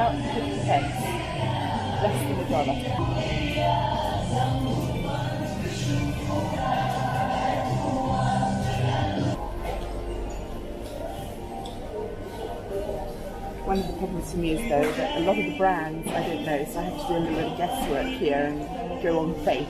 about 50 pence. Less than $1. One of the problems for me is though that a lot of the brands I don't know, so I have to do a little bit of guesswork here and go on faith.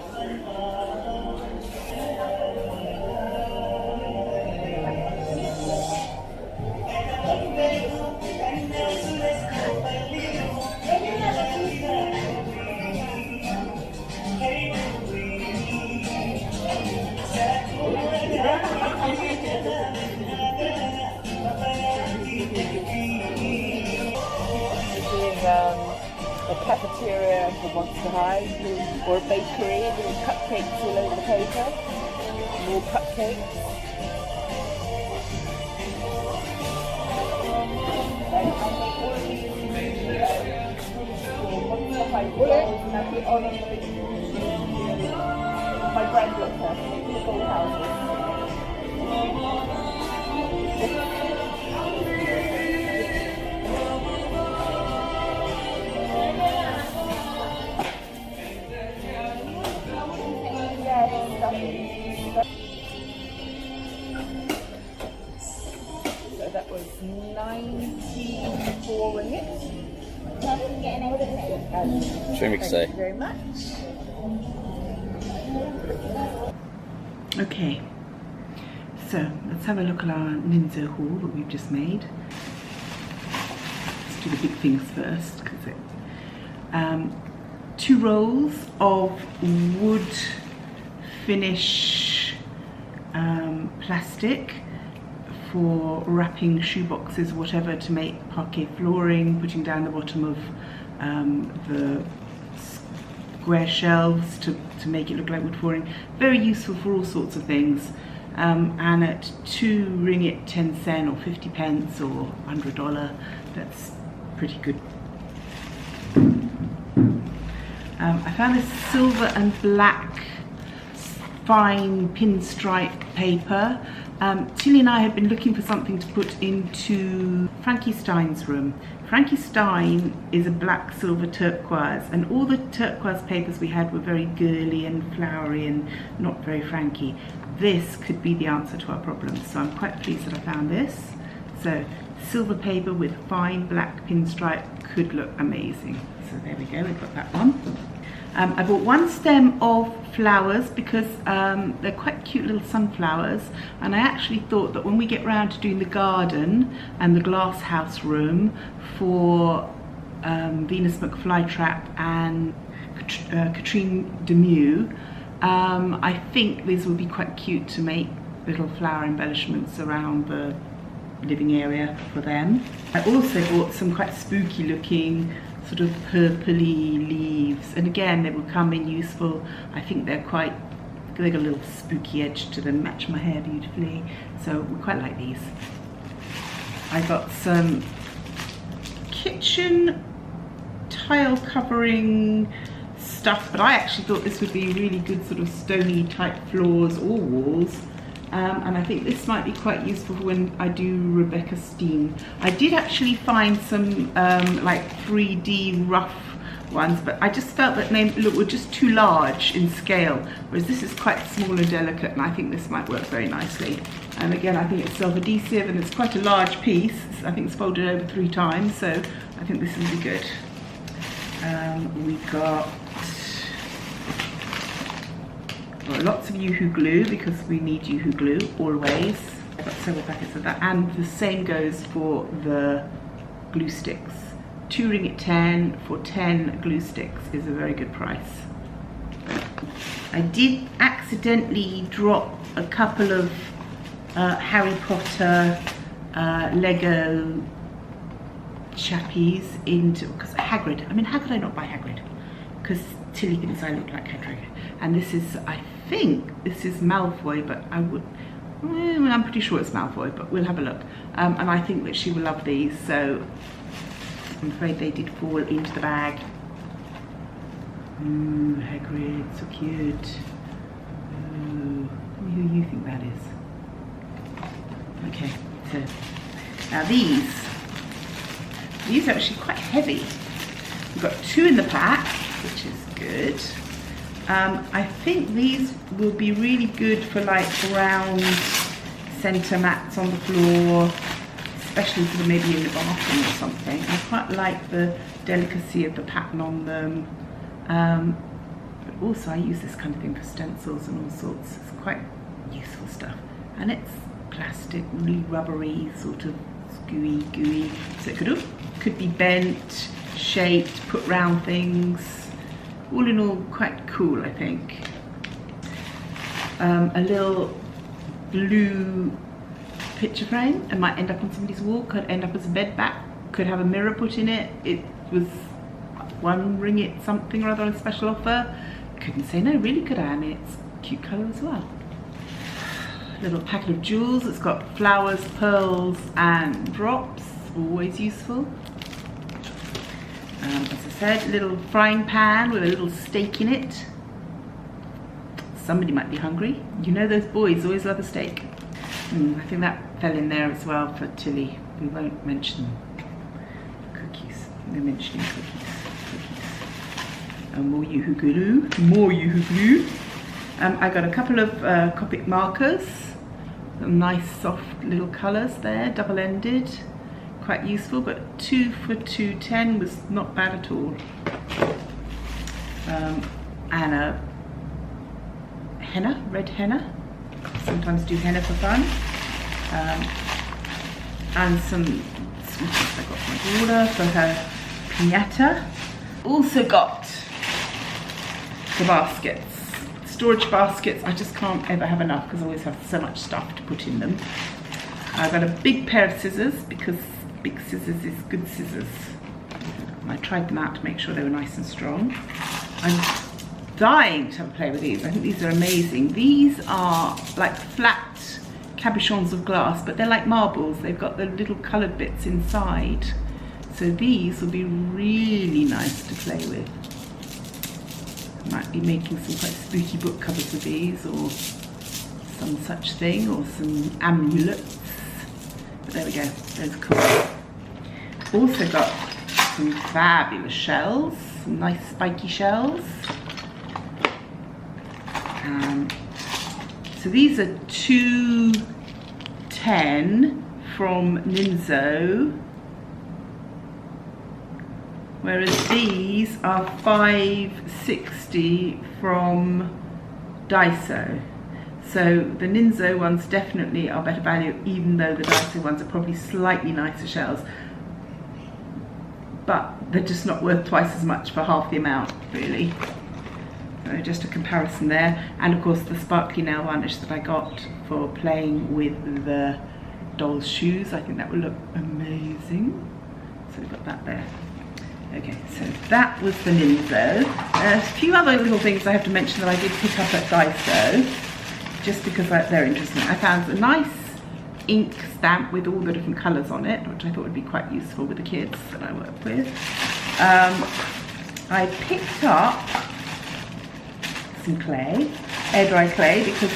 A cafeteria for Monster High, or a bakery, little cupcakes all over the paper, more cupcakes. My granddaughter, the full houses. So that was 94 ringgit. Thank you very much. Okay, so let's have a look at our Ninso haul that we've just made. Let's do the big things first, because 2 rolls of wood finish plastic for wrapping shoe boxes, whatever, to make parquet flooring, putting down the bottom of the square shelves to make it look like wood flooring. Very useful for all sorts of things. And at 2 ringgit 10 cent or 50 pence or $100, that's pretty good. I found this silver and black fine pinstripe paper. Tilly and I had been looking for something to put into Frankie Stein's room. Frankie Stein is a black, silver, turquoise, and all the turquoise papers we had were very girly and flowery and not very Frankie. This could be the answer to our problems, so I'm quite pleased that I found this. So silver paper with fine black pinstripe could look amazing. So there we go, we've got that one. I bought 1 stem of flowers because they're quite cute little sunflowers, and I actually thought that when we get round to doing the garden and the glass house room for Venus McFlytrap and Katrine Demue, I think these will be quite cute to make little flower embellishments around the living area for them. I also bought some quite spooky looking sort of purpley leaves, and again they will come in useful. I think they've got a little spooky edge to them, match my hair beautifully, so we quite like these. I got some kitchen tile covering stuff, but I actually thought this would be really good sort of stony type floors or walls. And I think this might be quite useful when I do Rebecca Steen. I did actually find some like 3D rough ones, but I just felt that they were just too large in scale, whereas this is quite small and delicate, and I think this might work very nicely. And again, I think it's self-adhesive, and it's quite a large piece. I think it's folded over 3 times, so I think this will be good. We got lots of Yoo-hoo glue, because we need Yoo-hoo glue always. I've got several packets of that, and the same goes for the glue sticks. 2 ringgit 10 for 10 glue sticks is a very good price. I did accidentally drop a couple of Harry Potter Lego chappies into, because Hagrid, I mean, how could I not buy Hagrid? Because Tilly thinks I look like Hagrid. And this is, I think this is Malfoy, but I'm pretty sure it's Malfoy, but we'll have a look. And I think that she will love these, so I'm afraid they did fall into the bag. Ooh, Hagrid, so cute. Ooh, tell me who you think that is. Okay, so now these are actually quite heavy. We've got 2 in the pack, which is good. I think these will be really good for like round centre mats on the floor, especially for maybe in the bathroom or something. I quite like the delicacy of the pattern on them. But also I use this kind of thing for stencils and all sorts. It's quite useful stuff. And it's plastic, really rubbery, sort of gooey. So it could be bent, shaped, put round things. All in all, quite cool, I think. A little blue picture frame. It might end up on somebody's wall, could end up as a bed back, could have a mirror put in it. It was one ringgit something or other on a special offer. Couldn't say no, really could I? I mean, it's a cute colour as well. A little packet of jewels. It's got flowers, pearls and drops, always useful. As I said, a little frying pan with a little steak in it. Somebody might be hungry. You know those boys always love a steak. I think that fell in there as well for Tilly. We won't mention cookies. We're mentioning cookies. And more yoo-hoo glue. I got a couple of Copic markers. Some nice soft little colours there, double-ended. Quite useful, but 2 for $2.10 was not bad at all. And a henna, red henna. Sometimes do henna for fun. And some sweeties I got from my daughter for her piñata. Also got the baskets. Storage baskets, I just can't ever have enough because I always have so much stuff to put in them. I got a big pair of scissors because big scissors is good scissors. And I tried them out to make sure they were nice and strong. I'm dying to have a play with these. I think these are amazing. These are like flat cabochons of glass, but they're like marbles. They've got the little coloured bits inside. So these will be really nice to play with. I might be making some quite spooky book covers with these, or some such thing, or some amulets. But there we go, those are cool. Also got some fabulous shells, some nice spiky shells. So these are $2.10 from Ninso, whereas these are $5.60 from Daiso. So the Ninso ones definitely are better value, even though the Daiso ones are probably slightly nicer shells. But they're just not worth twice as much for half the amount, really. So just a comparison there. And of course the sparkly nail varnish that I got for playing with the doll's shoes. I think that would look amazing. So we've got that there. Okay, so that was the Ninso. There's a few other little things I have to mention that I did pick up at Daiso, just because they're interesting. I found a nice ink stamp with all the different colours on it, which I thought would be quite useful with the kids that I work with. I picked up some clay, air dry clay, because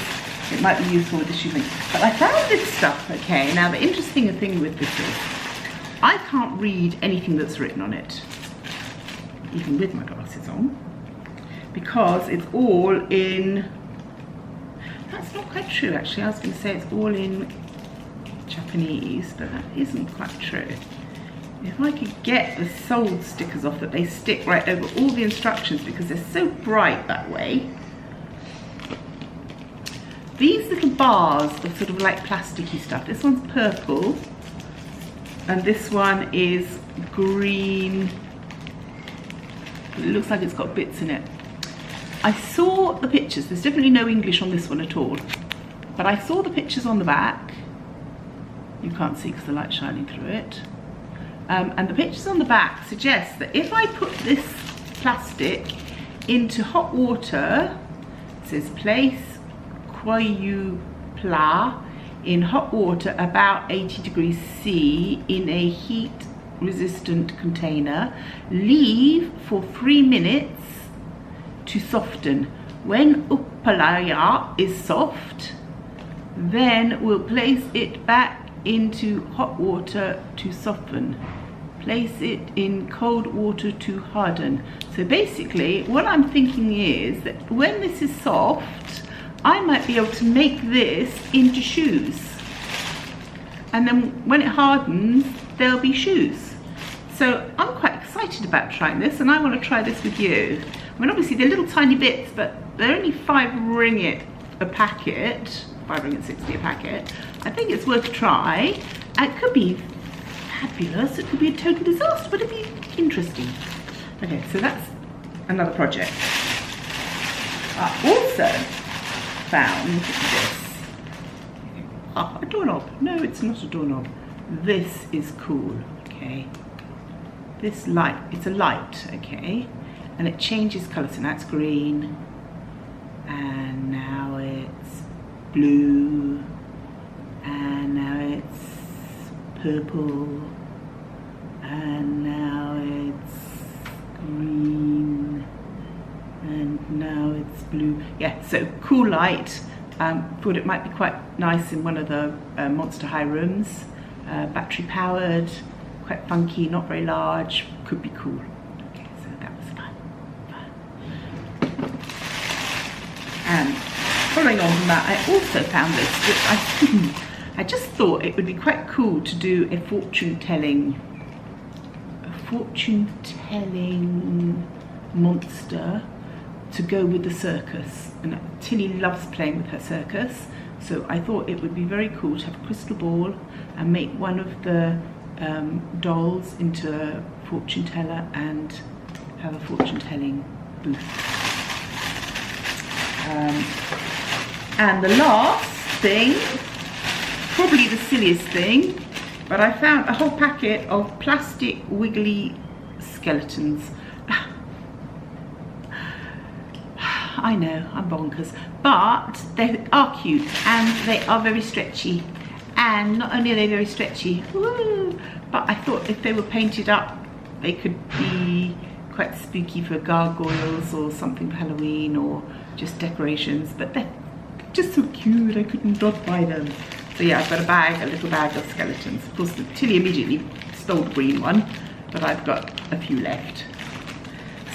it might be useful with the shoeing. But I found this stuff, okay. Now the interesting thing with this is, I can't read anything that's written on it, even with my glasses on, because it's all in, that's not quite true actually, I was going to say it's all in Japanese, but that isn't quite true. If I could get the sold stickers off that they stick right over all the instructions, because they're so bright that way. These little bars are sort of like plasticky stuff. This one's purple, and this one is green. It looks like it's got bits in it. I saw the pictures. There's definitely no English on this one at all, but I saw the pictures on the back. You can't see because the light's shining through it. And the pictures on the back suggest that if I put this plastic into hot water, it says place Koyu Pla in hot water about 80 degrees C in a heat resistant container, leave for 3 minutes to soften. When upalaya is soft, then we'll place it back into hot water to soften. Place it in cold water to harden. So basically what I'm thinking is that when this is soft, I might be able to make this into shoes. And then when it hardens, there'll be shoes. So I'm quite excited about trying this, and I want to try this with you. I mean, obviously they're little tiny bits, but they're only 5 ringgit a packet, 5 ringgit 60 a packet. I think it's worth a try. It could be fabulous, it could be a total disaster, but it'd be interesting. Okay, so that's another project. I also found this. Oh, a doorknob. No, it's not a doorknob. This is cool, okay? This light, it's a light, okay? And it changes colour, so now it's green, and now it's blue, and now it's purple, and now it's green, and now it's blue. Yeah, so cool light. Thought it might be quite nice in one of the Monster High rooms. Battery powered, quite funky, not very large, could be cool. Okay, so that was fun. And following on from that, I also found this, which I just thought it would be quite cool to do a fortune telling monster to go with the circus. And Tilly loves playing with her circus, so I thought it would be very cool to have a crystal ball and make one of the dolls into a fortune teller and have a fortune telling booth. And the last thing, probably the silliest thing, but I found a whole packet of plastic wiggly skeletons. I know, I'm bonkers, but they are cute and they are very stretchy. And not only are they very stretchy, woo, but I thought if they were painted up, they could be quite spooky for gargoyles or something for Halloween, or just decorations. But they're just so cute, I couldn't not buy them. So yeah, I've got a little bag of skeletons. Of course, Tilly immediately stole the green one, but I've got a few left.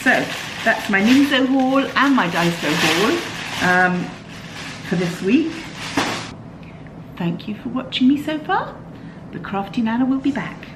So that's my Ninso haul and my Daiso haul for this week. Thank you for watching me so far. The Crafty Nana will be back.